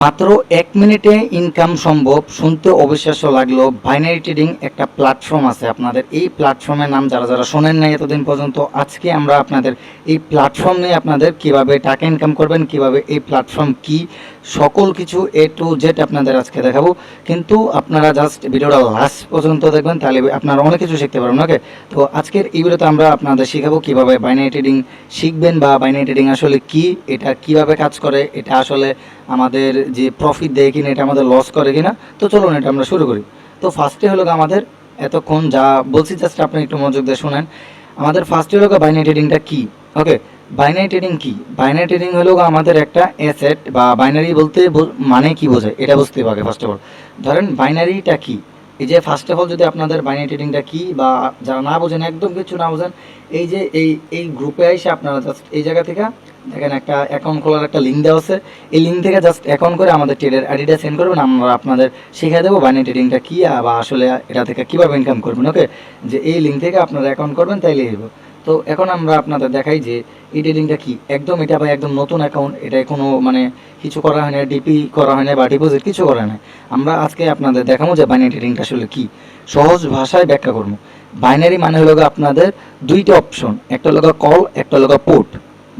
মাত্র 1 মিনিটে ইনকাম সম্ভব, শুনতে অবিশ্বাস্য লাগলো। বাইনারি ট্রেডিং একটা প্ল্যাটফর্ম আছে আপনাদের। এই প্ল্যাটফর্মের নাম যারা যারা শোনেন নাই এতদিন পর্যন্ত, আজকে আমরা আপনাদের এই প্ল্যাটফর্ম নিয়ে আপনাদের কিভাবে টাকা ইনকাম করবেন, কিভাবে এই প্ল্যাটফর্ম কি, সকল কিছু A to Z আপনাদের আজকে দেখাবো। কিন্তু আপনারা জাস্ট ভিডিওটা লাস্ট পর্যন্ত দেখবেন, তাহলে আপনারা অনেক কিছু শিখতে পারবেন। ওকে, তো আজকের এই ভিডিওতে আমরা আপনাদের শেখাবো কিভাবে বাইনারি ট্রেডিং শিখবেন, বা বাইনারি ট্রেডিং আসলে কি, এটা কিভাবে কাজ করে, এটা আসলে আমাদের যে প্রফিট দেয় কিনা, এটা আমাদের লস করে কিনা। তো চলুন এটা আমরা শুরু করি। তো ফার্স্টে হলো আমাদের, এতক্ষণ যা বলছি জাস্ট আপনি একটু মনোযোগ দিয়ে শুনেন। আমাদের ফার্স্টে হলো বাইনারি ট্রেডিংটা কি। ওকে, বাইনারি ট্রেডিং কি? বাইনারি ট্রেডিং হলো আমাদের একটা অ্যাসেট, বা বাইনারি বলতে মানে কি বোঝায় এটা বুঝতে হবে। ফার্স্ট অফ অল ধরেন বাইনারিটা কি, এই যে ফার্স্ট অফ অল যদি আপনাদের বাইনারি ট্রেডিংটা কি, বা যারা না বোঝেন, একদম কিছু না বোঝেন, এই যে এই গ্রুপে এসে আপনারা জাস্ট এই জায়গা থেকে দেখেন একটা অ্যাকাউন্ট খোলার একটা লিঙ্ক দেওয়া আছে। এই লিঙ্ক থেকে জাস্ট অ্যাকাউন্ট করে আমাদের ট্রেডের আইডিটা সেন্ড করবেন, আমরা আপনাদের শিখিয়ে দেবো বাইনারি ট্রেডিংটা কী, বা আসলে এটা থেকে কীভাবে ইনকাম করবেন। ওকে, যে এই লিঙ্ক থেকে আপনারা অ্যাকাউন্ট করবেন তাইলে এগো। তো এখন আমরা আপনাদের দেখাই যে এই ট্রেডিংটা কি। একদম এটা ভাই একদম নতুন অ্যাকাউন্ট, এটা কোনো মানে কিছু করা হয় না, ডিপি করা হয় না বা ডিপোজিট কিছু করা হয় না। আমরা আজকে আপনাদের দেখাবো যে বাইনারি ট্রেডিংটা আসলে কি, সহজ ভাষায় ব্যাখ্যা করবো। বাইনারি মানে হলো আপনাদের দুইটা অপশন, একটা হলো কল, একটা হলো পুট।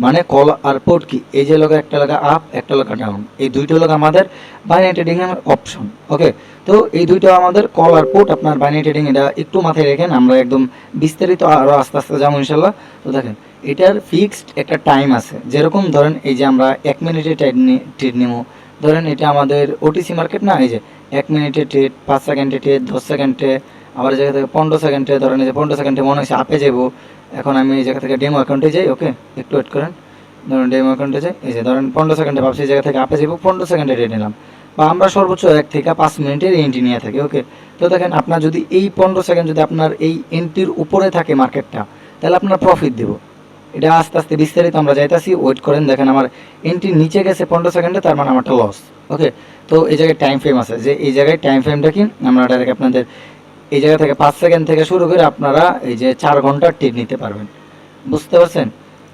মানে কল আর পুট কি, এই যে লোক একটা লাগা আপ, একটা লাগা ডাউন, এই দুইটা হলো আমাদের বাইনারি ট্রেডিং এর অপশন। ওকে, তো এই দুইটা আমাদের কল আর পুট আপনার বাইনারি ট্রেডিং, এটা একটু মাথায় রেখেন, আমরা একদম বিস্তারিত আরও আস্তে আস্তে যাবো ইনশাল্লাহ। তো দেখেন এটার ফিক্সড একটা টাইম আছে। যেরকম ধরেন এই যে আমরা 1 মিনিটে ট্রেড নেবো, ধরেন এটা আমাদের ওটিসি মার্কেট না, এই যে 1 মিনিটে ট্রেড, 5 সেকেন্ডে ট্রেড, 10 সেকেন্ডে, আবার এই জায়গা থেকে 15 সেকেন্ডে, ধরেন এই যে 15 সেকেন্ডে মনে হচ্ছে আপে যাবো। এখন আমি এই জায়গা থেকে ডেমো অ্যাকাউন্টে যাই। ওকে, একটু ওয়েট করেন। ধরুন ডেমো অ্যাকাউন্টে যাই, এই যে ধরেন 15 সেকেন্ডে ভাবছি এই জায়গা থেকে আপে যাবো, 15 সেকেন্ডে ট্রেড নিলাম। বা আমরা সর্বোচ্চ 1 থেকে 5 মিনিটের এন্ট্রি নিয়ে থাকি। ওকে, তো দেখেন আপনার যদি এই 15 সেকেন্ড যদি আপনার এই এন্ট্রির উপরে থাকে মার্কেটটা, তাহলে আপনার প্রফিট দেবো। এটা আস্তে আস্তে বিস্তারিত আমরা যাইতাছি, ওয়েট করেন। দেখেন আমার এন্ট্রি নিচে গেছে 15 সেকেন্ডে, তার মানে আমারটা লস। ওকে, তো এই জায়গায় টাইম ফ্রেম আছে, যে এই জায়গায় টাইম ফ্রেমটা কি, আমরা ডাইরেক্ট আপনাদের এই জায়গা থেকে 5 সেকেন্ড থেকে শুরু করে আপনারা এই যে 4 ঘন্টার ট্রেড নিতে পারবেন। বুঝতে পারছেন?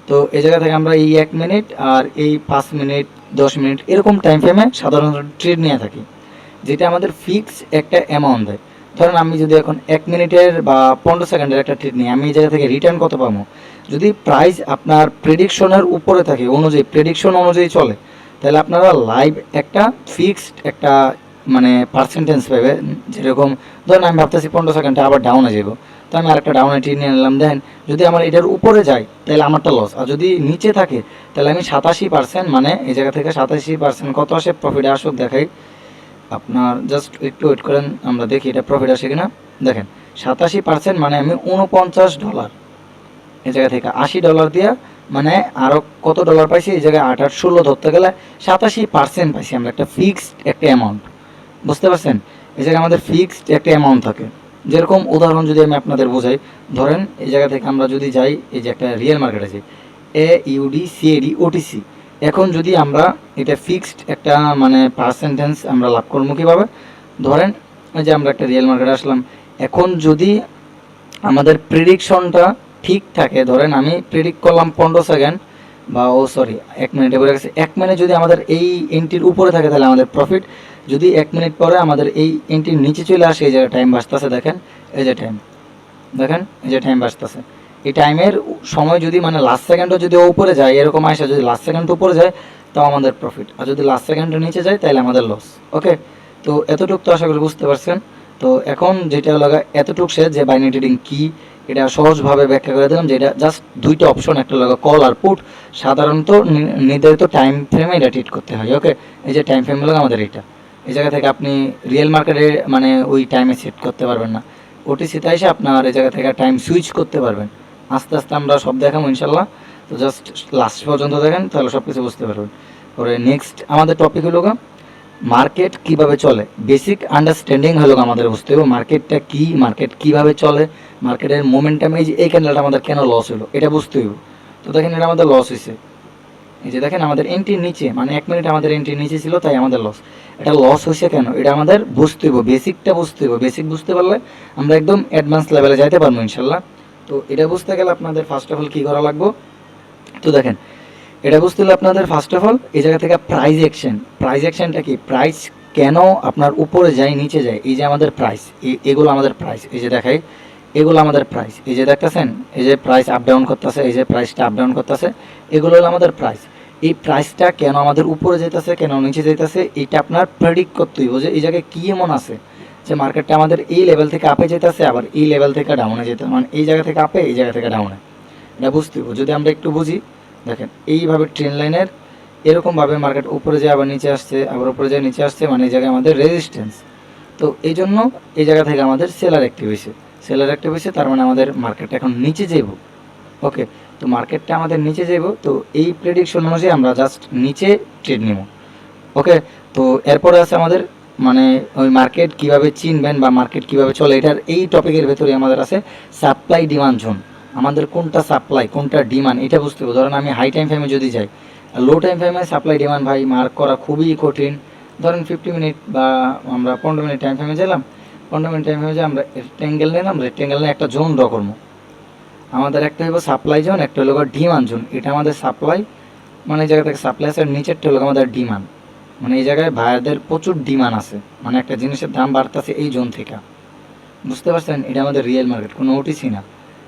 তো এই জায়গা থেকে আমরা এই 1 মিনিট আর এই 5 মিনিট 10 মিনিট এরকম টাইম ফ্রেমে সাধারণত ট্রেড নিয়ে থাকি, যেটা আমাদের ফিক্স একটা অ্যামাউন্ট দেয়। ধরেন আমি যদি এখন 1 মিনিটের বা 15 সেকেন্ডের একটা ট্রেড নিই, আমি এই জায়গা থেকে রিটার্ন কত পাবো? যদি প্রাইস আপনার প্রেডিকশনের উপরে থাকে, অনুযায়ী প্রেডিকশন অনুযায়ী চলে, তাহলে আপনারা লাইভ একটা ফিক্সড একটা মানে পার্সেন্টেজ পাবে। যেরকম ধরেন আমি ভাবতেছি 15 সেকেন্ডে আবার ডাউনে যাবো, তো আমি আরেকটা ডাউনে ট্রেড নিয়ে নিলাম। দেখেন যদি আমার এটার উপরে যায় তাহলে আমারটা লস, আর যদি নিচে থাকে তাহলে আমি 87%, মানে এই জায়গা থেকে 87% কত আসে প্রফিট আসুক দেখাই। আপনার জাস্ট একটু ওয়েট করেন, আমরা দেখি এটা প্রফিট আসে কিনা। দেখেন 87%, মানে আমি $49 এই জায়গা থেকে $80 দিয়ে, মানে আরও কত ডলার পাইছি, এই জায়গায় 8 আর 16 ধরতে গেলে 87% পাইছি আমরা, একটা ফিক্সড একটা অ্যামাউন্ট। বুঝতে পারছেন? এই জায়গায় আমাদের ফিক্সড একটা অ্যামাউন্ট থাকে। যেরকম উদাহরণ যদি আমি আপনাদের বোঝাই, ধরেন এই জায়গা থেকে আমরা যদি যাই, এই যে একটা রিয়েল মার্কেট আছে AUD CAD OTC, এখন যদি আমরা এটা ফিক্সড একটা মানে পার্সেন্টেজ আমরা লাভ করবো কীভাবে? ধরেন এই যে আমরা একটা রিয়েল মার্কেটে আসলাম, এখন যদি আমাদের প্রেডিকশনটা ঠিক থাকে, ধরেন আমি প্রেডিক্ট করলাম 15 সেকেন্ড, বা 1 মিনিটে বলে গেছে, 1 মিনিট যদি আমাদের এই এন্ট্রির উপরে থাকে তাহলে আমাদের প্রফিট। যদি 1 মিনিট পরে আমাদের এই এন্ট্রির নিচে চলে আসে, এই জায়গায় টাইম বাঁচতেছে, দেখেন এই যে টাইম, দেখেন এই যে টাইম বাঁচতেছে। এই টাইমের সময় যদি মানে লাস্ট সেকেন্ডও যদি উপরে যায়, এরকম আসে, যদি লাস্ট সেকেন্ড উপরে যায় তাও আমাদের প্রফিট, আর যদি লাস্ট সেকেন্ডের নিচে যায় তাহলে আমাদের লস। ওকে, তো এতটুকু তো আশা করি বুঝতে পারছেন। তো এখন যেটা লাগা এতটুকু সে যে বাইনারি ট্রেডিং কী, এটা সহজভাবে ব্যাখ্যা করে দিলাম, যে এটা জাস্ট দুইটা অপশন, একটা লাগা কল আর পুট। সাধারণত নির্ধারিত টাইম ফ্রেমে এটা ট্রিট করতে হয়। ওকে, এই যে টাইম ফ্রেম লাগা আমাদের এটা, এই জায়গা থেকে আপনি রিয়েল মার্কেটে মানে ওই টাইমে সেট করতে পারবেন না, ওটিসিতে এসে আপনার এই জায়গা থেকে টাইম সুইচ করতে পারবেন। আস্তে আস্তে আমরা সব দেখাবো ইনশাল্লাহ। তো জাস্ট লাস্ট পর্যন্ত দেখেন, তাহলে সব কিছু বুঝতে পারবেন। পরে নেক্সট আমাদের টপিক হলো মার্কেট কিভাবে চলে, বেসিক আন্ডারস্ট্যান্ডিং হলো আমাদের বুঝতে হবে মার্কেটটা কি, মার্কেট কিভাবে চলে, মার্কেটের মোমেন্টাম, এই যে এই ক্যান্ডেলটা আমাদের কেন লস হলো এটা বুঝতে হবে। তো দেখেন এটা আমাদের লস হয়েছে, এই যে দেখেন আমাদের এন্ট্রির নিচে, মানে 1 মিনিট আমাদের এন্ট্রির নিচে ছিল, তাই আমাদের লস। এটা লস হয়েছে কেন, এটা আমাদের বুঝতে হবে, বেসিকটা বুঝতে হবে। বেসিক বুঝতে পারলে আমরা একদম অ্যাডভান্স লেভেলে যাইতে পারবো ইনশাল্লাহ। তো এটা বুঝতে গেলে আপনাদের ফার্স্ট অফ অল কী করা লাগবে? তো দেখেন এটা বুঝতে হলে আপনাদের ফার্স্ট অফ অল এই জায়গা থেকে প্রাইস অ্যাকশনটা কি, প্রাইস কেন আপনার উপরে যায় নিচে যায়, এই যে আমাদের প্রাইস, এগুলো আমাদের প্রাইস, এই যে দেখাই এগুলো আমাদের প্রাইস, এই যে দেখতেছেন এই যে প্রাইস আপ ডাউন করতেছে, এই যে প্রাইসটা আপ ডাউন করতেছে, এগুলো হলো আমাদের প্রাইস। এই প্রাইসটা কেন আমাদের উপরে যেতেছে কেন নিচে যেতেছে, এটা আপনার প্রেডিক্ট করতে হইব যে এই জায়গায় কী এমন আছে যে মার্কেটটা আমাদের এই লেভেল থেকে আপে যেতেছে আবার এই লেভেল থেকে ডাউনে যেতে, মানে এই জায়গা থেকে আপে এই জায়গা থেকে ডাউনে, এটা বুঝতে হইব। যদি আমরা একটু বুঝি, দেখেন এইভাবে ট্রেন লাইনের এরকমভাবে মার্কেট উপরে যায় আবার নিচে আসছে, আবার উপরে যায় নিচে আসছে, মানে এই জায়গায় আমাদের রেজিস্ট্যান্স। তো এই জন্য এই জায়গা থেকে আমাদের সেলার অ্যাক্টিভ হয়েছে, তার মানে আমাদের মার্কেটটা এখন নিচে যাব। ওকে, তো মার্কেটটা আমাদের নিচে যাব, তো এই প্রেডিকশন অনুযায়ী আমরা জাস্ট নিচে ট্রেড নিব। ওকে, তো এরপরে আছে আমাদের মানে ওই মার্কেট কীভাবে চিনবেন বা মার্কেট কীভাবে চলে, এটার এই টপিকের ভেতরে আমাদের আছে সাপ্লাই ডিমান্ড জোন। আমাদের কোনটা সাপ্লাই কোনটা ডিমান্ড এটা বুঝতে হবে। ধরেন আমি হাই টাইম ফ্রেমে যদি যাই, লো টাইম ফ্রেমে সাপ্লাই ডিমান্ড ভাই মার্ক করা খুবই কঠিন। ধরেন 50 মিনিট বা আমরা 15 মিনিট টাইম ফ্রেমে গেলাম, 15 মিনিট টাইম ফ্রেমে যে আমরা রেক্টেঙ্গেল নিলাম, রেক্টেঙ্গেল নিয়ে একটা জোন ড্র করবো। আমাদের একটা হলো সাপ্লাই জোন, একটা হলো ডিমান্ড জোন। এটা আমাদের সাপ্লাই, মানে এই জায়গা থেকে সাপ্লাই আছে, নিচেরটা হলো আমাদের ডিমান্ড, মানে এই জায়গায় ভাইয়াদের প্রচুর ডিমান্ড আছে, মানে একটা জিনিসের দাম বাড়তেছে এই জোন থেকে। বুঝতে পারছেন, এটা আমাদের রিয়েল মার্কেট, কোনো ওটিসি না।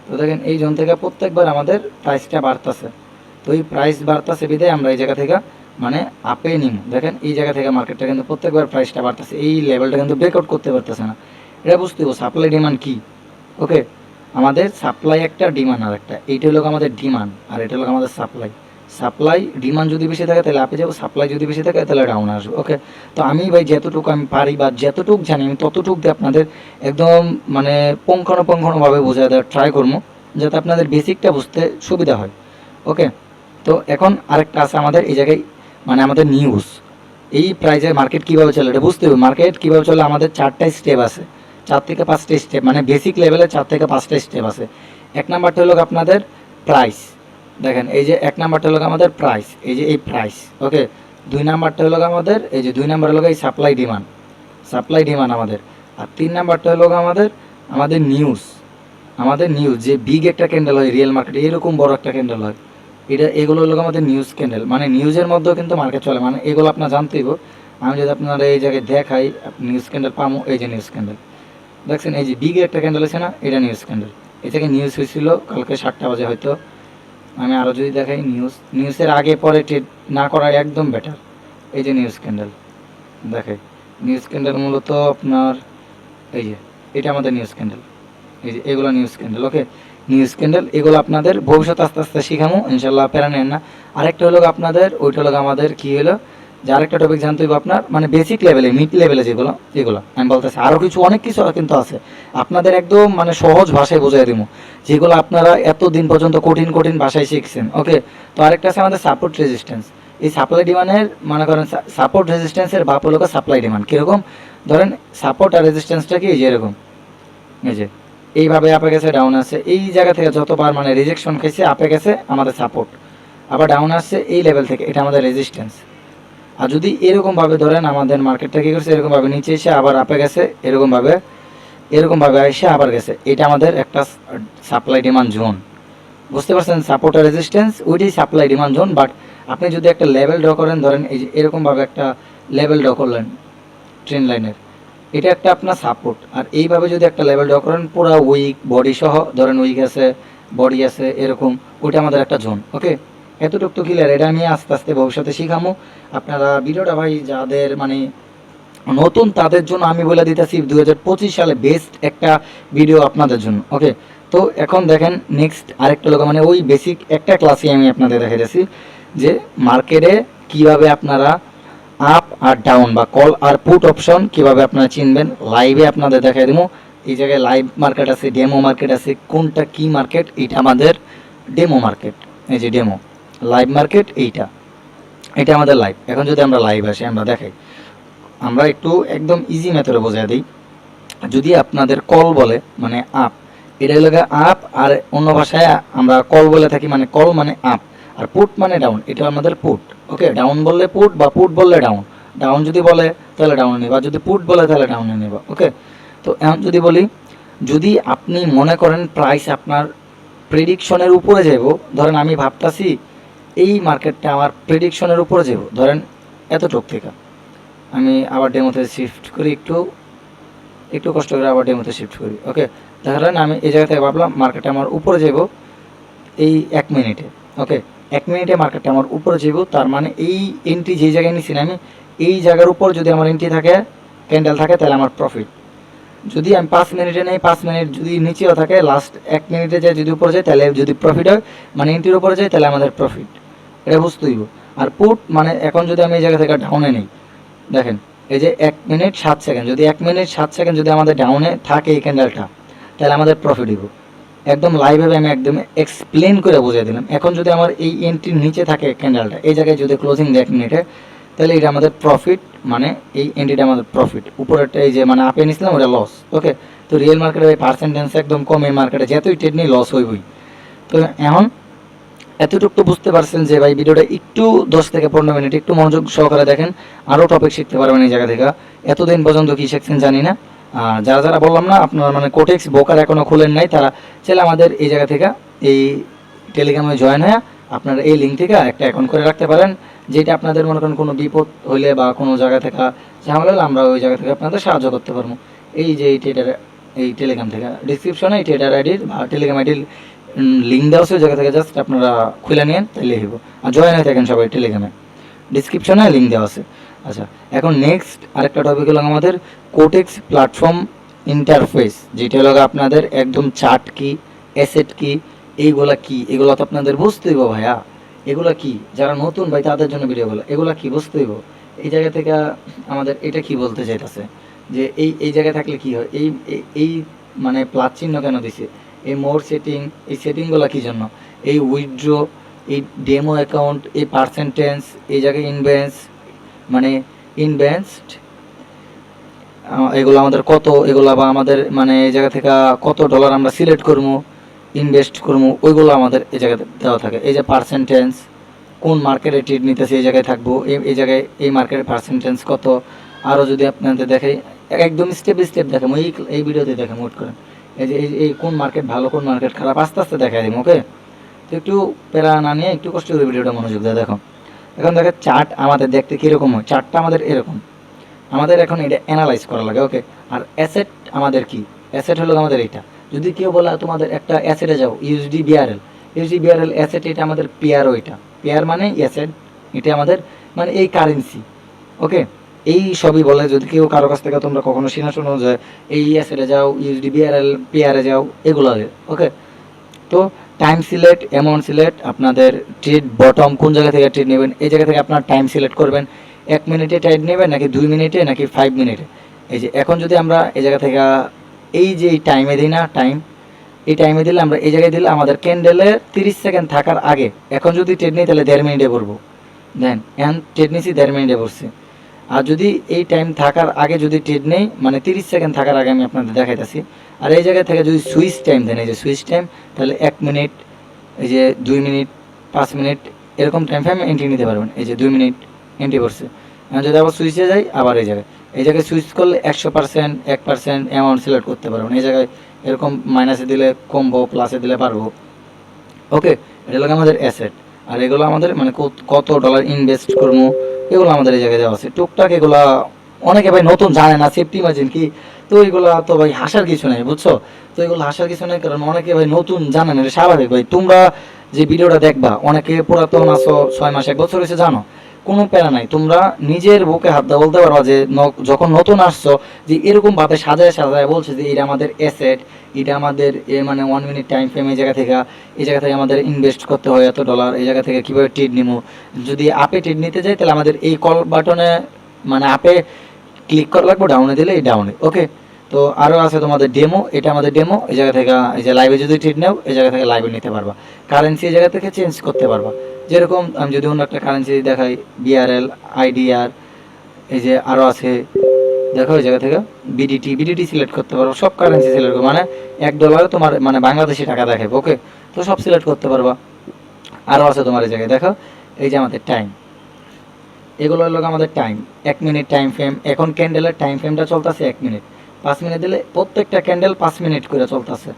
তো দেখেন এই জোন থেকে প্রত্যেকবার আমাদের প্রাইসটা বাড়তেছে, তো এই প্রাইস বাড়তেছে বিধায় আমরা এই জায়গা থেকে মানে আপে নিম। দেখেন এই জায়গা থেকে মার্কেটটা কিন্তু প্রত্যেকবার প্রাইসটা বাড়তেছে, এই লেভেলটা কিন্তু ব্রেকআউট করতে পারতেছে না। এটা বুঝতে হবে সাপ্লাই ডিমান্ড কী। ওকে, আমাদের সাপ্লাই একটা ডিমান্ড আর একটা, এইটা হলো আমাদের ডিমান্ড আর এটা হলো আমাদের সাপ্লাই ডিমান্ড যদি বেশি থাকে তাহলে আপে যাবো, সাপ্লাই যদি বেশি থাকে তাহলে ডাউন আসবে। ওকে, তো আমি ভাই যতটুকু আমি পারি বা যতটুকু জানি আমি ততটুকু দিয়ে আপনাদের একদম মানে পুঙ্খানুপুঙ্খভাবে বোঝা দেওয়ার ট্রাই করবো, যাতে আপনাদের বেসিকটা বুঝতে সুবিধা হয়। ওকে, তো এখন আরেকটা আছে আমাদের এই জায়গায় মানে আমাদের নিউজ, এই প্রাইজের মার্কেট কীভাবে চলে এটা বুঝতে হবে। মার্কেট কীভাবে চলে আমাদের 4টা স্টেপ আছে, 4 থেকে 5টা স্টেপ, মানে বেসিক লেভেলে 4 থেকে 5টা স্টেপ আছে। এক নাম্বারটা হলো আপনাদের প্রাইস, দেখেন এই যে এক নাম্বারটা হলো আমাদের প্রাইস, এই যে এই প্রাইস। ওকে, 2 নাম্বারটা হলো আমাদের এই যে 2 নাম্বার হলো এই সাপ্লাই ডিমান্ড আমাদের। আর 3 নাম্বারটা হলো আমাদের নিউজ যে বিগ একটা ক্যান্ডেল হয় রিয়েল মার্কেটে, এরকম বড় একটা ক্যান্ডেল হয়, এগুলো হলো আমাদের নিউজ ক্যান্ডেল, মানে নিউজের মধ্যেও কিন্তু মার্কেট চলে, মানে এগুলো আপনার জানতেই হবে। আমি যদি আপনারা এই জায়গায় দেখাই নিউজ ক্যান্ডেল পাবো, এই যে নিউজ ক্যান্ডেল দেখছেন, এই যে বিগ একটা ক্যান্ডেল আছে না, এটা নিউজ ক্যান্ডেল। এই থেকে নিউজ হয়েছিল কালকে 7টা বাজে হয়তো। আমি আরও যদি দেখাই নিউজের আগে পরে ট্রেড না করা একদম বেটার। এই যে নিউজ ক্যান্ডেল দেখাই, নিউজ ক্যান্ডেল মূলত আপনার এই যে এটা আমাদের নিউজ ক্যান্ডেল, এই যে এগুলো নিউজ ক্যান্ডেল। ওকে, নিউজ ক্যান্ডেল এগুলো আপনাদের ভবিষ্যতে আস্তে আস্তে শিখামো ইনশাল্লাহ, প্যারা নেন না। আরেকটা হলো আপনাদের ওইটা হলো আমাদের কী হলো যে আরেকটা টপিক জানতে হবে আপনার, মানে বেসিক লেভেলে মিড লেভেলে যেগুলো আমি বলতেছি, আরও কিছু অনেক কিছু কিন্তু আছে আপনাদের একদম মানে সহজ ভাষায় বোঝাই দিব, যেগুলো আপনারা এতদিন পর্যন্ত কঠিন ভাষায় শিখছেন। ওকে, তো আরেকটা আছে আমাদের সাপোর্ট রেজিস্ট্যান্স। এই সাপ্লাই ডিমান্ডের মনে করেন সাপোর্ট রেজিস্ট্যান্সের বাপ হলো সাপ্লাই ডিমান্ড। কীরকম ধরেন সাপোর্ট আর রেজিস্ট্যান্সটা কি যে এরকম, এই যে এইভাবে আপে গেছে ডাউন আসছে, এই জায়গা থেকে যতবার মানে রিজেকশন খেয়েছে আপে গেছে আমাদের সাপোর্ট, আবার ডাউন আসছে এই লেভেল থেকে, এটা আমাদের রেজিস্ট্যান্স। আর যদি এরকমভাবে ধরেন আমাদের মার্কেটটা কী করছে এরকমভাবে নিচে এসে আবার আপে গেছে, এরকমভাবে এসে আবার গেছে, এটা আমাদের একটা সাপ্লাই ডিমান্ড জোন। বুঝতে পারছেন, সাপোর্ট আর রেজিস্ট্যান্স ওইটাই সাপ্লাই ডিমান্ড জোন। বাট আপনি যদি একটা লেভেল ড্র করেন, ধরেন এই যে এরকমভাবে একটা লেভেল ড্র করলেন ট্রেন লাইনের, এটা একটা আপনার সাপোর্ট। আর এইভাবে যদি একটা লেভেল ড্র করেন পুরো উইক বডি সহ, ধরেন উইক আছে বডি আছে এরকম, ওইটা আমাদের একটা জোন। ওকে, এতটুকু তো ক্লিয়ার, এটা আমি আস্তে আস্তে ভবিষ্যতে শিখামো। আপনারা ভিডিওটা ভাই যাদের মানে নতুন তাদের জন্য আমি বলে দিতেছি 2025 সালে বেস্ট একটা ভিডিও আপনাদের জন্য। ওকে, তো এখন দেখেন নেক্সট আরেকটা লোক মানে ওই বেসিক একটা ক্লাসে আমি আপনাদের দেখাইতেছি যে মার্কেটে কিভাবে আপনারা আপ আর ডাউন বা কল আর পুট অপশন কিভাবে আপনারা চিনবেন, লাইভে আপনাদের দেখাই দেবো। এই জায়গায় লাইভ মার্কেট আছে, ডেমো মার্কেট আছে, কোনটা কি মার্কেট, এটা আমাদের ডেমো মার্কেট। এই যে ডেমো লাইভ মার্কেট, এটা আমাদের লাইভ। এখন যদি আমরা লাইভ আসি আমরা দেখাই, আমরা একটু একদম ইজি মেথডে বোঝাই দিই। যদি আপনাদের কল বলে মানে আপ, এটা হলো আপ, আর অন্য ভাষায় আমরা কল বলে থাকি, মানে কল মানে আপ, আর পুট মানে ডাউন, এটা আমাদের পুট। ওকে, ডাউন বললে পুট বা পুট বললে ডাউন, ডাউন যদি বলে তাহলে ডাউনে নেবা, যদি পুট বলে তাহলে ডাউনে নেবা। ওকে, তো এখন যদি বলি, যদি আপনি মনে করেন প্রাইস আপনার প্রেডিকশনের উপরে যাব, ধরেন আমি ভাবতাছি এই মার্কেটটা আমার প্রেডিকশনের উপরে যাব, ধরেন এতটুক থেকে আমি আবার ডেমোতে শিফট করি, একটু কষ্ট করে আবার ডেমোতে শিফট করি। ওকে, ধরেন আমি এই জায়গা থেকে ভাবলাম মার্কেটটা আমার উপরে যাব এই 1 মিনিটে। ওকে, 1 মিনিটে মার্কেটটা আমার উপরে যাব, তার মানে এই এন্ট্রি যেই জায়গায় নিচ্ছি আমি, এই জায়গার উপর যদি আমার এন্ট্রি থাকে, ক্যান্ডেল থাকে, তাহলে আমার প্রফিট। যদি আমি 5 মিনিটে নেই, 5 মিনিট যদি নিচেও থাকে, লাস্ট 1 মিনিটে যায় যদি উপরে যায়, তাহলে যদি প্রফিট হয়, মানে এন্ট্রির উপরে যায়, তাহলে আমাদের প্রফিট। এটা বুঝতে হইব। আর পুট মানে এখন যদি আমি এই জায়গা থেকে ডাউনে নেই, দেখেন এই যে 1 মিনিট 7 সেকেন্ড, যদি 1 মিনিট 7 সেকেন্ড যদি আমাদের ডাউনে থাকে এই ক্যান্ডেলটা, তাহলে আমাদের প্রফিট হইব। একদম লাইভভাবে আমি একদম এক্সপ্লেন করে বুঝিয়ে দিলাম। এখন যদি আমার এই এন্ট্রির নিচে থাকে ক্যান্ডেলটা, এই জায়গায় যদি ক্লোজিং দেয় 1 মিনিটে, তাহলে এটা আমাদের প্রফিট, মানে এই এন্ট্রিটা আমাদের প্রফিট। উপরেরটা এই যে মানে আপে নিছিলাম ওটা লস। ওকে, তো রিয়েল মার্কেটে পার্সেন্টেজ একদম কম, এই মার্কেটে যেতই ট্রেড নেই লস হইবই। তো এখন এতটুকু তো বুঝতে পারছেন যে ভাই ভিডিওটা একটু 10 থেকে 15 মিনিট একটু মনোযোগ সহকারে দেখেন, আরও টপিক শিখতে পারবেন এই জায়গা থেকে। এতদিন পর্যন্ত কী শিখছেন জানি না। যারা যারা বললাম না আপনার মানে কোটেক্স ব্রোকার এখনও খুলেন নাই, তারা চাইলে আমাদের এই জায়গা থেকে এই টেলিগ্রামে জয়েন হয়ে আপনারা এই লিঙ্ক থেকে একটা অ্যাকাউন্ট করে রাখতে পারেন, যেটা আপনাদের মনে করেন কোনো বিপদ হইলে বা কোনো জায়গা থেকে ঝামেলা হলে আমরা ওই জায়গা থেকে আপনাদের সাহায্য করতে পারবো। এই যে এই টেলিগ্রাম থেকে ডিসক্রিপশনে এই ট্রেডার আইডির বা টেলিগ্রাম আইডির লিঙ্ক দেওয়া আছে, ওই জায়গা থেকে জাস্ট আপনারা খুলে নিন, তাইলে হইব। আর জয়েন হয়ে থাকেন সবাই টেলিগ্রামে, ডিসক্রিপশনে লিঙ্ক দেওয়া আছে। আচ্ছা, এখন নেক্সট আরেকটা টপিক হলো আমাদের কোটেক্স প্ল্যাটফর্ম ইন্টারফেস, যেটা হলো আপনাদের একদম চার্ট কি, অ্যাসেট কি, এইগুলা কি, এগুলো তো আপনাদের বুঝতে হইব ভাইয়া। এগুলা কি, যারা নতুন ভাই তাদের জন্য ভিডিওগুলো, এগুলা কি বুঝতে হইব। এই জায়গা থেকে আমাদের এটা কি বলতে চাইতেছে যে এই জায়গায় থাকলে কি হয়, এই মানে প্লাস চিহ্ন কেন দিছে, এই মোর সেটিং, এই সেটিংগুলো কী জন্য, এই উইথড্র, এই ডেমো অ্যাকাউন্ট, এই পার্সেন্টেজ, এই জায়গায় মানে ইনভেস্ট, এগুলো আমাদের কত, এগুলো বা আমাদের মানে এই জায়গা থেকে কত ডলার আমরা সিলেক্ট করবো, ইনভেস্ট করবো, ওইগুলো আমাদের এই জায়গাতে দেওয়া থাকে। এই যে পার্সেন্টেজ, কোন মার্কেটে ট্রেড নিতেছে এই জায়গায় থাকবো, এই জায়গায় এই মার্কেটের পার্সেন্টেজ কত। আরও যদি আপনাদের দেখাই একদম স্টেপ বাই স্টেপ দেখাবো, এই ভিডিওতে দেখে মোট করেন এই যে এই কোন মার্কেট ভালো কোন মার্কেট খারাপ আস্তে আস্তে দেখাই দিই। ওকে, তো একটু প্যারা না নিয়ে একটু কষ্ট করে ভিডিওটা মনোযোগ দিয়ে দেখো। এখন দেখে চার্ট আমাদের দেখতে কীরকম হয়, চার্টটা আমাদের এরকম, আমাদের এখন এটা অ্যানালাইজ করা লাগে। ওকে, আর অ্যাসেট আমাদের কি, অ্যাসেট হলো আমাদের এটা। যদি কেউ বলে তোমাদের একটা অ্যাসেটে যাও, ইউএসডি বিআরএল অ্যাসেট, এটা আমাদের পেয়ার, ওইটা পেয়ার মানে অ্যাসেট, এটা আমাদের মানে এই কারেন্সি। ওকে, এই সবই বলে। যদি কেউ কারো কাছ থেকে তোমরা কখনো শোনো যে এই অ্যাসেটে যাও, ইউএসডি বিআরএল পেয়ারে যাও, এগুলো। ওকে, তো টাইম সিলেক্ট, অ্যামাউন্ট সিলেক্ট, আপনাদের ট্রেড বটম কোন জায়গা থেকে ট্রেড নেবেন, এই জায়গা থেকে আপনার টাইম সিলেক্ট করবেন, 1 মিনিটে ট্রেড নেবেন নাকি 2 মিনিটে নাকি 5 মিনিটে। এই যে এখন যদি আমরা এই জায়গা থেকে এই যে এই টাইমে দিই না, এই টাইমে দিলে আমরা এই জায়গায় দিলে আমাদের ক্যান্ডেলের 30 সেকেন্ড থাকার আগে, এখন যদি ট্রেড নিই তাহলে 1.5 মিনিটে পড়বো। দেন এখন ট্রেড নিছি 1.5 মিনিটে পড়ছে। আর যদি এই টাইম থাকার আগে যদি ট্রেড নেই, মানে 30 সেকেন্ড থাকার আগে আমি আপনাদের দেখাইতেছি, আর এই জায়গা থেকে যদি সুইচ টাইম দেন, এই যে সুইচ টাইম, তাহলে 1 মিনিট, এই যে 2 মিনিট, 5 মিনিট, এরকম টাইম ফ্রেম এন্ট্রি নিতে পারবেন। এই যে 2 মিনিট এন্ট্রি করছে। যদি আবার সুইচে যাই, আবার এই জায়গায় সুইচ করলে 100%, 1% অ্যামাউন্ট সিলেক্ট করতে পারবেন। এই জায়গায় এরকম মাইনাসে দিলে কমবো, প্লাসে দিলে পারবো। ওকে, এটা হলো আমাদের অ্যাসেট। আর এগুলো আমাদের মানে কত ডলার ইনভেস্ট করবো, এগুলো আমাদের এই জায়গায় দেওয়া আছে টুকটাক। এগুলা অনেকে ভাই নতুন জানে না, সেফটি মার্জিন কি, তো এগুলো তো ভাই হাসার কিছু নেই, বুঝছো। তো এগুলো হাসার কিছু নেই, কারণ অনেকে ভাই নতুন জানে না, এটা স্বাভাবিক ভাই। তোমরা যে ভিডিওটা দেখবা, অনেকে পুরাতন আছো, 6 মাস 1 বছর হয়েছে, জানো, কোনো প্যারা নাই। তোমরা নিজের বুকে হাত দিয়ে বলতে পারবা যে যখন নতুন আসছো, যে এরকমভাবে সাজায় সাজায় বলছে যে এটা আমাদের অ্যাসেট, এটা আমাদের মানে 1 মিনিট টাইম ফ্রেম, এই জায়গা থেকে আমাদের ইনভেস্ট করতে হয় এত ডলার, এই জায়গা থেকে কীভাবে ট্রেড নিবো। যদি আপে ট্রেড নিতে যাই, তাহলে আমাদের এই কল বাটনে মানে আপে ক্লিক করা লাগবে, ডাউনে দিলে এই ডাউনে। ওকে, তো আরও আছে তোমাদের ডেমো, এটা আমাদের ডেমো। এই জায়গা থেকে এই যে লাইভে যদি ট্রেড নেও, এই জায়গা থেকে লাইভে নিতে পারবা। কারেন্সি এই জায়গা থেকে চেঞ্জ করতে পারবা। যেরকম আমি যদি অন্য একটা কারেন্সি দেখাই, বিআরএল, আইডিআর, এই যে আরও আছে, দেখো এই জায়গা থেকে বিডিটি সিলেক্ট করতে পারবো। সব কারেন্সি সিলেক্ট করবো, মানে $1 তোমার মানে বাংলাদেশি টাকা দেখাবে। ওকে, তো সব সিলেক্ট করতে পারবা। আরও আছে তোমার এই জায়গায় দেখো, এই যে আমাদের টাইম, এগুলো হলো আমাদের টাইম, 1 মিনিট টাইম ফ্রেম। এখন ক্যান্ডেলের টাইম ফ্রেমটা চলতেছে 1 মিনিট, 5 মিনিট দিলে প্রত্যেকটা ক্যান্ডেল 5 মিনিট করে চলতেছে।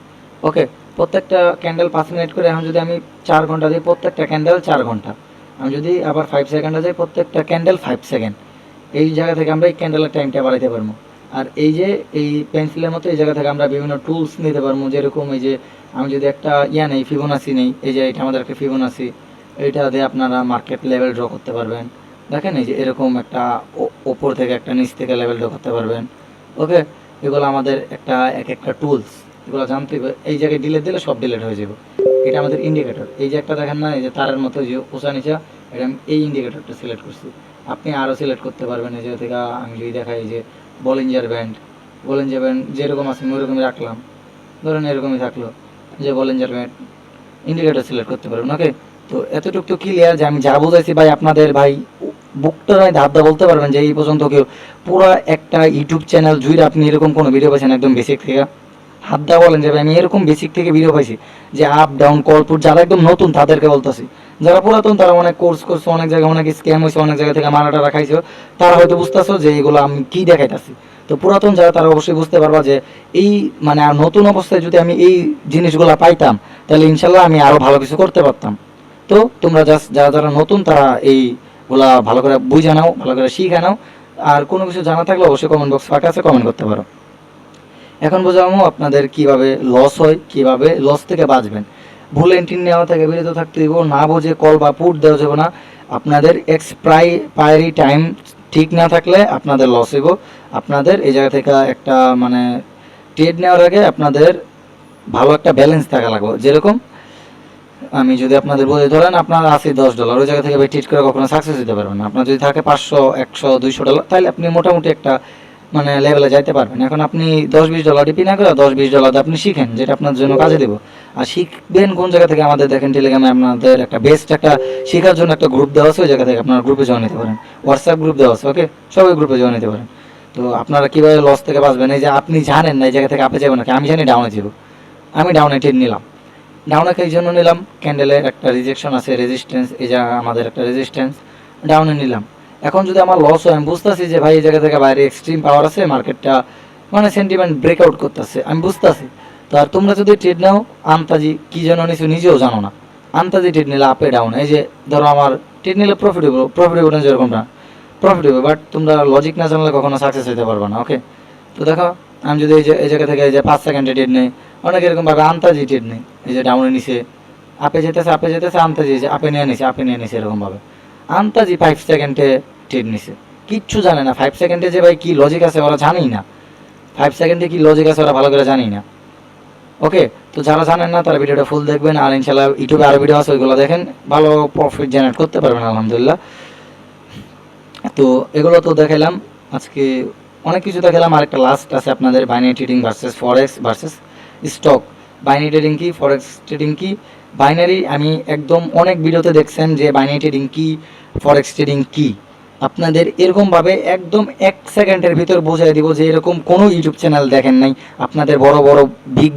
ওকে, প্রত্যেকটা ক্যান্ডেল 5 মিনিট করে। এখন যদি আমি 4 ঘন্টা দিই, প্রত্যেকটা ক্যান্ডেল 4 ঘন্টা। আমি যদি আবার 5 সেকেন্ডে যাই, প্রত্যেকটা ক্যান্ডেল 5 সেকেন্ড। এই জায়গা থেকে আমরা এই ক্যান্ডেলের টাইমটা বাড়াইতে পারবো। আর এই যে এই পেন্সিলের মতো এই জায়গা থেকে আমরা বিভিন্ন টুলস নিতে পারবো, যেরকম এই যে আমি যদি একটা নেই, ফিবোনাসি নেই, এই যে এটা আমাদের একটা ফিবোনাসি, এইটা দিয়ে আপনারা মার্কেট লেভেল ড্র করতে পারবেন। দেখেন এই যে এরকম একটা ওপর থেকে একটা নিচ থেকে লেভেল ড্র করতে পারবেন। ওকে, এগুলো আমাদের এক একটা টুলস, এগুলো জানতে হবে। এই জায়গায় ডিলিট দিলে সব ডিলিট হয়ে যাবে। এটা আমাদের ইন্ডিকেটর। এই যে একটা দেখেন না, এই যে তারের মতো যে উঁচা নিচা, এটা আমি এই ইন্ডিকেটরটা সিলেক্ট করছি। আপনি আরও সিলেক্ট করতে পারবেন। এই জায়গা থেকে আমি যদি দেখাই যে বলিঞ্জার ব্যান্ড, যেরকম আছে আমি ওরকমই রাখলাম। ধরেন এরকমই থাকলো যে বলিঞ্জার ব্যান্ড, ইন্ডিকেটর সিলেক্ট করতে পারবেন। ওকে, তো এতটুকু তো ক্লিয়ার যে আমি যা বুঝাইছি ভাই, আপনাদের ভাই বুকটা নয় ধাপ বলতে পারবেন যে এই পর্যন্ত কেউ পুরো একটা ইউটিউব চ্যানেল জুড়ে আপনি এরকম কোনো ভিডিও পাইছেন একদম বেসিক থেকে? হাত দেওয়া বলেন যে আমি এরকম বেসিক থেকে ভিডিও পাইছি যে আপ ডাউন কলপুট। যারা একদম নতুন তাদেরকে বলতেছি, যারা পুরাতন তারা অনেক কোর্স করছে, অনেক জায়গায় অনেক স্ক্যাম হয়েছে, অনেক জায়গা থেকে মারাটা রাখাইছে, তারা হয়তো বুঝতেছো যে এগুলো আমি কি দেখাইতেছি। তো পুরাতন যারা তারা অবশ্যই বুঝতে পারবা যে এই মানে আর নতুন অবস্থায় যদি আমি এই জিনিসগুলো পাইতাম তাহলে ইনশাল্লাহ আমি আরও ভালো কিছু করতে পারতাম। তো তোমরা জাস্ট যারা যারা নতুন তারা এইগুলা ভালো করে বুঝে নাও, ভালো করে শিখে নাও। আর কোনো কিছু জানা থাকলে অবশ্যই কমেন্ট বক্স ফাঁকা আছে, কমেন্ট করতে পারো। এখন বোঝাবো আপনাদের কিভাবে লস হয়, কিভাবে লস থেকে বাঁচবেন। ভুল এন্ট্রি নেওয়া থেকে বিরত থাকতে দিব, না বুঝে কল বা পুট দেওয়া যাবে না। আপনাদের এক্সপায়ারি টাইম ঠিক না থাকলে আপনাদের লস হইব। আপনাদের এই জায়গা থেকে একটা মানে ট্রেড নেওয়ার আগে আপনাদের ভালো একটা ব্যালেন্স থাকা লাগবে। যেরকম আমি যদি আপনাদের বলি, ধরেন আপনার আছে $10, ওই জায়গা থেকে ট্রেড করে কখনো সাকসেস দিতে পারবেন না। আপনার যদি থাকে 500, 100, $200, তাহলে আপনি মোটামুটি একটা মানে লেভেলে যাইতে পারবেন। এখন আপনি $10-20 ডিপি না করে $10-20 আপনি শিখেন, যেটা আপনার জন্য কাজে দেবো। আর শিখবেন কোন জায়গা থেকে? আমাদের দেখেন টেলিগ্রামে আপনাদের একটা বেস্ট একটা শেখার জন্য একটা গ্রুপ দেওয়া আছে, ওই জায়গা থেকে আপনার গ্রুপে জয়েন নিতে পারেন। হোয়াটসঅ্যাপ গ্রুপ দেওয়া আছে, ওকে, সবাই গ্রুপে জয়েন নিতে পারেন। তো আপনারা কীভাবে লস থেকে বাঁচবেন, এই যে আপনি জানেন না এই জায়গা থেকে আপে যাবেন নাকি, আমি জানি ডাউনে যাবো, আমি ডাউনে ট্রেড নিলাম। ডাউনে এই জন্য নিলাম, ক্যান্ডেলের একটা রিজেকশন আছে, রেজিস্ট্যান্স, এই যে আমাদের একটা রেজিস্ট্যান্স, ডাউনে নিলাম। এখন যদি আমার লস হয়, আমি বুঝতেছি যে ভাই এই জায়গা থেকে বাইরে এক্সট্রিম পাওয়ার আছে, মার্কেটটা মানে সেন্টিমেন্ট ব্রেকআউট করতেছে, আমি বুঝতেছি। তো আর তোমরা যদি ট্রেড নাও আন্তাজি কী যেন নিছো নিজেও জানো না, আন্তাজি ট্রেড নিলে আপে ডাউনে, এই যে ধরো আমার ট্রেড নিলে প্রফিটেবল না, যেরকম না প্রফিটেবল, বাট তোমরা লজিক না জানলে কখনো সাকসেস হতে পারবে না। ওকে, তো দেখো আমি যদি এই জায়গা থেকে এই যে 5 সেকেন্ডে ট্রেড নেই, অনেক এরকমভাবে আন্তাজি ট্রেড নেই, এই যে ডাউনে নিছে, আপে যেতেছে আন্তাজি, যে আপে নিয়ে নিছে এরকমভাবে আন্তাজি 5 সেকেন্ডে ট্রেড নিছে, কিচ্ছু জানে না 5 সেকেন্ডে যে ভাই কী লজিক আছে ওরা জানেই না, 5 সেকেন্ডে কী লজিক আছে ওরা ভালো করে জানেই না। ওকে, তো যারা জানেন না তারা ভিডিওটা ফুল দেখবেন, আর ইনশাল্লাহ ইউটিউবে আরও ভিডিও আছে ওইগুলো দেখেন, ভালো প্রফিট জেনারেট করতে পারবেন আলহামদুলিল্লাহ। তো এগুলো তো দেখাইলাম আজকে, অনেক কিছু দেখালাম। আরেকটা লাস্ট আছে আপনাদের বাইনারি ট্রেডিং ভার্সেস ফরেক্স ভার্সেস স্টক। বাইনারি ট্রেডিং কি, ফরেক্স ট্রেডিং কি? বাইনারি আমি একদম অনেক ভিডিওতে দেখছেন যে বাইনারি ট্রেডিং কি, ফরেক্স ট্রেডিং কি। আপনাদের এরকমভাবে একদম 1 সেকেন্ডের ভিতর বোঝাই দিব যে এরকম কোনো ইউটিউব চ্যানেল দেখেন নাই। আপনাদের বড় বড়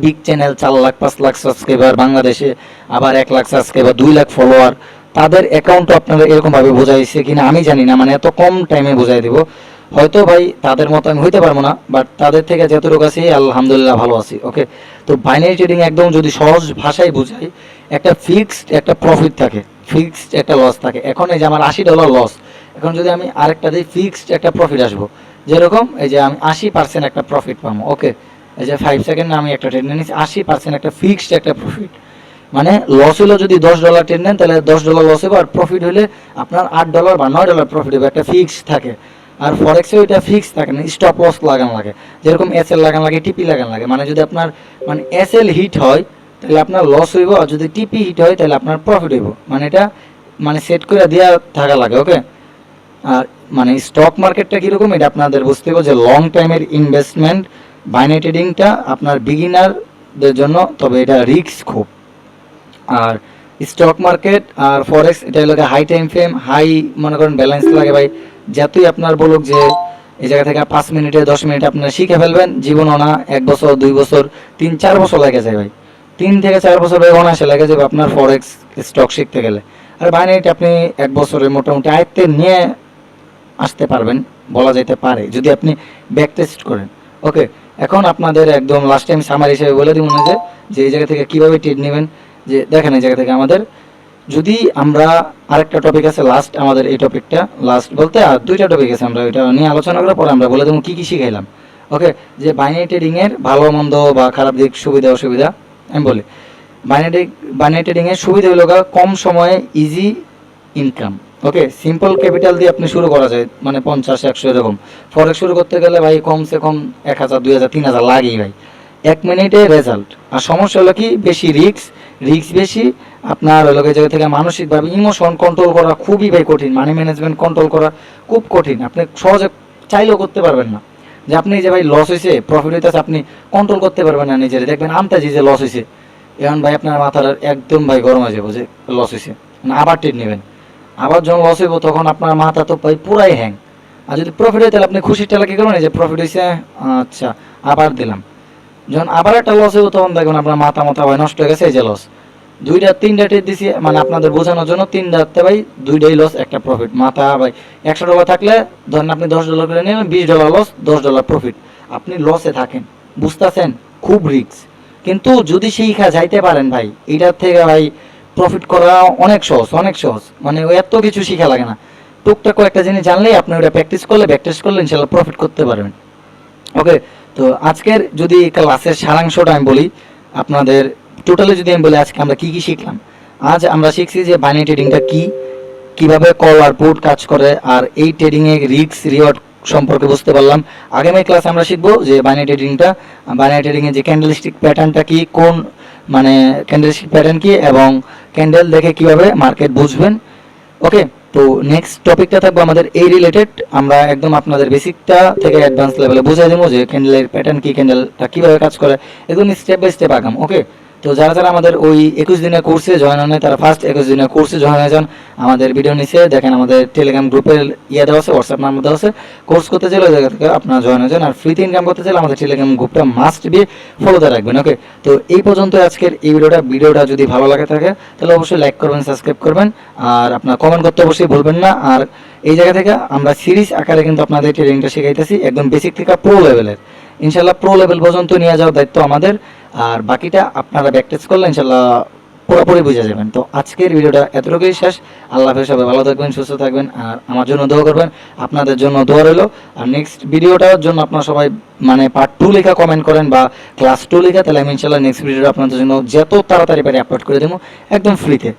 big channel 4 lakh 5 lakh subscriber বাংলাদেশে, আবার 1 লাখ সাবস্ক্রাইবার, 2 লাখ ফলোয়ার, তাদের অ্যাকাউন্টও আপনারা এরকমভাবে বোঝাইছে কিনা আমি জানি না, মানে এত কম টাইমে বোঝাই দিব। হয়তো ভাই তাদের মতো আমি হইতে পারবো না, বাট তাদের থেকে যতটুকু আছি আলহামদুলিল্লাহ ভালো আছি। ওকে, তো বাইনারি ট্রেডিং একদম যদি সহজ ভাষায় বোঝাই, একটা ফিক্সড একটা প্রফিট থাকে, ফিক্সড একটা লস থাকে। এখন এই যে আমার $80 লস, এখন যদি আমি আরেকটা দিই ফিক্সড একটা প্রফিট আসবো, যেরকম এই যে আমি 80% একটা প্রফিট পাবো। ওকে, এই যে 5 সেকেন্ডে আমি একটা ট্রেড নিয়েছি, 80% একটা ফিক্সড একটা প্রফিট, মানে লস হলো যদি $10 ট্রেড নেন তাহলে $10 লস হবে, আর প্রফিট হলে আপনার $8 বা $9 প্রফিট হবে, একটা ফিক্সড থাকে। আর ফরেক্সেও এটা ফিক্স থাকে না, স্টপ লস লাগান লাগে, যেরকম এসএল লাগান লাগে, টিপি লাগান লাগে। মানে যদি আপনার মানে এসএল হিট হয় তাহলে আপনার লস হইব, আর যদি টিপি হিট হয় তাহলে আপনার প্রফিট হইব, মানে এটা মানে সেট করে দেওয়া থাকা লাগে। ওকে, আর মানে স্টক মার্কেটটা কীরকম এটা আপনাদের বুঝতে হবে যে লং টাইমের ইনভেস্টমেন্ট। বাইনারি ট্রেডিংটা আপনার বিগিনারদের জন্য, তবে এটা রিস্ক খুব। আর স্টক মার্কেট আর ফরেক্স এটা হলো হাই টাইম ফ্রেম, হাই মনে করেন ব্যালেন্স লাগে ভাই। যতই আপনার বলুক যে এই জায়গা থেকে 5 মিনিটে 10 মিনিটে আপনারা শিখে ফেলবেন, জীবনও না 1 বছর 2 বছর 3-4 বছর লেগে যায় ভাই, 3 থেকে 4 বছর ভাই অনায়াসে লেগে যাবে আপনার ফরেক্স স্টক শিখতে গেলে। আর বাইনারিটা আপনি 1 বছরে মোটামুটি আয়ত্তে নিয়ে আসতে পারবেন বলা যেতে পারে যদি আপনি ব্যাক টেস্ট করেন। ওকে, এখন আপনাদের একদম লাস্ট টাইম সামারি হিসেবে বলে দিব না যে এই জায়গা থেকে কীভাবে ট্রেড নেবেন। যে দেখেন এই জায়গা থেকে আমাদের যদি আমরা আরেকটা টপিক আছে লাস্ট, আমাদের এই টপিকটা লাস্ট বলতে আর দুইটা টপিক আছে, আমরা ওইটা নিয়ে আলোচনা করার পরে আমরা বলে দেবো কী কী শিখাইলাম। ওকে, যে বাইনারি ট্রেডিংয়ের ভালো মন্দ বা খারাপ দিক, সুবিধা অসুবিধা আমি বলি। বাইনারি ট্রেডিংয়ের সুবিধা হলো কম সময়ে ইজি ইনকাম। ওকে, সিম্পল ক্যাপিটাল দিয়ে আপনি শুরু করা যায়, মানে 50-100 এরকম। ফরেক্স শুরু করতে গেলে ভাই কমসে কম 1000, 2000, 3000 লাগেই ভাই, 1 মিনিটে রেজাল্ট। আর সমস্যা হলো কি বেশি রিস্ক বেশি। আপনার ওই লোকের জায়গা থেকে মানসিকভাবে ইমোশন কন্ট্রোল করা খুবই ভাই কঠিন, মানি ম্যানেজমেন্ট কন্ট্রোল করা খুব কঠিন, আপনি সহজে চাইলেও করতে পারবেন না। যে আপনি যে ভাই লস হয়েছে প্রফিট হইতেছে আপনি কন্ট্রোল করতে পারবেন না নিজের, দেখবেন আনতাজি যে লস হয়েছে, এখন ভাই আপনার মাথার একদম ভাই গরম হয়ে যাবো যে লস হয়েছে, মানে আবার ট্রেড নেবেন, আবার যখন লস হইব তখন আপনার মাথা তো ভাই পুরাই হ্যাং। আর যদি প্রফিট হয় তাহলে আপনি খুশির টেলা কী করবেন, যে প্রফিট হয়েছে আচ্ছা আবার দিলাম, যখন আবার একটা লস হইব তখন দেখবেন আপনার মাথা ভাই নষ্ট হয়ে গেছে, এই যে লস 2-3টা ট্রেড দিছি, মানে আপনাদের বোঝানোর জন্য 3টাতে ভাই 2টাই লস, একটা প্রফিট। মাথা ভাই $100 থাকলে ধরেন আপনি $10 করে নিলেন, $20 লস, $10 প্রফিট, আপনি লসে থাকেন, বুঝতেছেন খুব রিস্ক। কিন্তু যদি শিখা যাইতে পারেন ভাই, এটার থেকে ভাই প্রফিট করা অনেক সহজ, মানে ওই এত কিছু শিখা লাগে না, টুকটাক কয়েকটা জিনিস জানলেই আপনি ওটা প্র্যাকটিস করলে ইনশাল্লাহ প্রফিট করতে পারবেন। ওকে, তো আজকের যদি ক্লাসের সারাংশটা আমি বলি আপনাদের, টোটালি যদি আমি বলি আজকে আমরা কি কি শিখলাম। আজ আমরা শিখছি যে বাইনারি ট্রেডিংটা কি, কিভাবে কল আর পুট কাজ করে, আর এই ট্রেডিংয়ে রিস্ক রিওয়ার্ড সম্পর্কে বুঝতে পারলাম। আগামী ক্লাসে আমরা শিখবো যে বাইনারি ট্রেডিংয়ে যে ক্যান্ডেলস্টিক প্যাটার্নটা কি, কোন মানে ক্যান্ডেলস্টিক প্যাটার্ন কি, এবং ক্যান্ডেল দেখে কিভাবে মার্কেট বুঝবেন। ওকে, তো নেক্সট টপিকটা থাকবো আমাদের এই রিলেটেড, আমরা একদম আপনাদের বেসিকটা থেকে অ্যাডভান্স লেভেলে বুঝিয়ে দেবো যে ক্যান্ডেলের প্যাটার্ন কি, ক্যান্ডেলটা কীভাবে কাজ করে, একদম স্টেপ বাই স্টেপ আগাম। ওকে, তো যারা আমাদের ওই 21 দিনের কোর্সে জয়েন হন তারা ফার্স্ট 21 দিনের কোর্সে জয়েন হয়ে যান। আমাদের ভিডিও নিচে দেখেন আমাদের টেলিগ্রাম গ্রুপের দেওয়া আছে, হোয়াটসঅ্যাপ নাম্বার দেওয়া আছে। কোর্স করতে চাইলে ওই জায়গা থেকে আপনারা জয়েন হয়ে যান, আর ফ্রিতে ইনকাম করতে চাইলে আমাদের টেলিগ্রাম গ্রুপটা মাস্ট বি ফলোতে রাখবেন। ওকে, তো এই পর্যন্ত আজকের এই ভিডিওটা যদি ভালো লাগে থাকে তাহলে অবশ্যই লাইক করবেন, সাবস্ক্রাইব করবেন, আর আপনার কমেন্ট করতে অবশ্যই ভুলবেন না। আর এই জায়গা থেকে আমরা সিরিজ আকারে কিন্তু আপনাদের ট্রেডিংটা শেখাইতেছি, একদম বেসিক থেকে প্রো লেভেলের, ইনশাল্লাহ প্রো লেভেল পর্যন্ত নিয়ে যাওয়ার দায়িত্ব আমাদের, আর বাকিটা আপনারা প্র্যাকটিস করলে ইনশাল্লাহ পুরোপুরি বুঝে যাবেন। তো আজকের ভিডিওটা এতটুকুই শেষ। আল্লাহ হাফেজ, সবাই ভালো থাকবেন, সুস্থ থাকবেন, আর আমার জন্য দোয়া করবেন, আপনাদের জন্য দোয়া রইলো। আর নেক্সট ভিডিওটার জন্য আপনারা সবাই মানে পার্ট 2 লেখা কমেন্ট করেন বা ক্লাস 2 লেখা, তাহলে আমি ইনশাল্লাহ নেক্সট ভিডিওটা আপনাদের জন্য যত তাড়াতাড়ি পারি আপলোড করে দেবো একদম ফ্রিতে।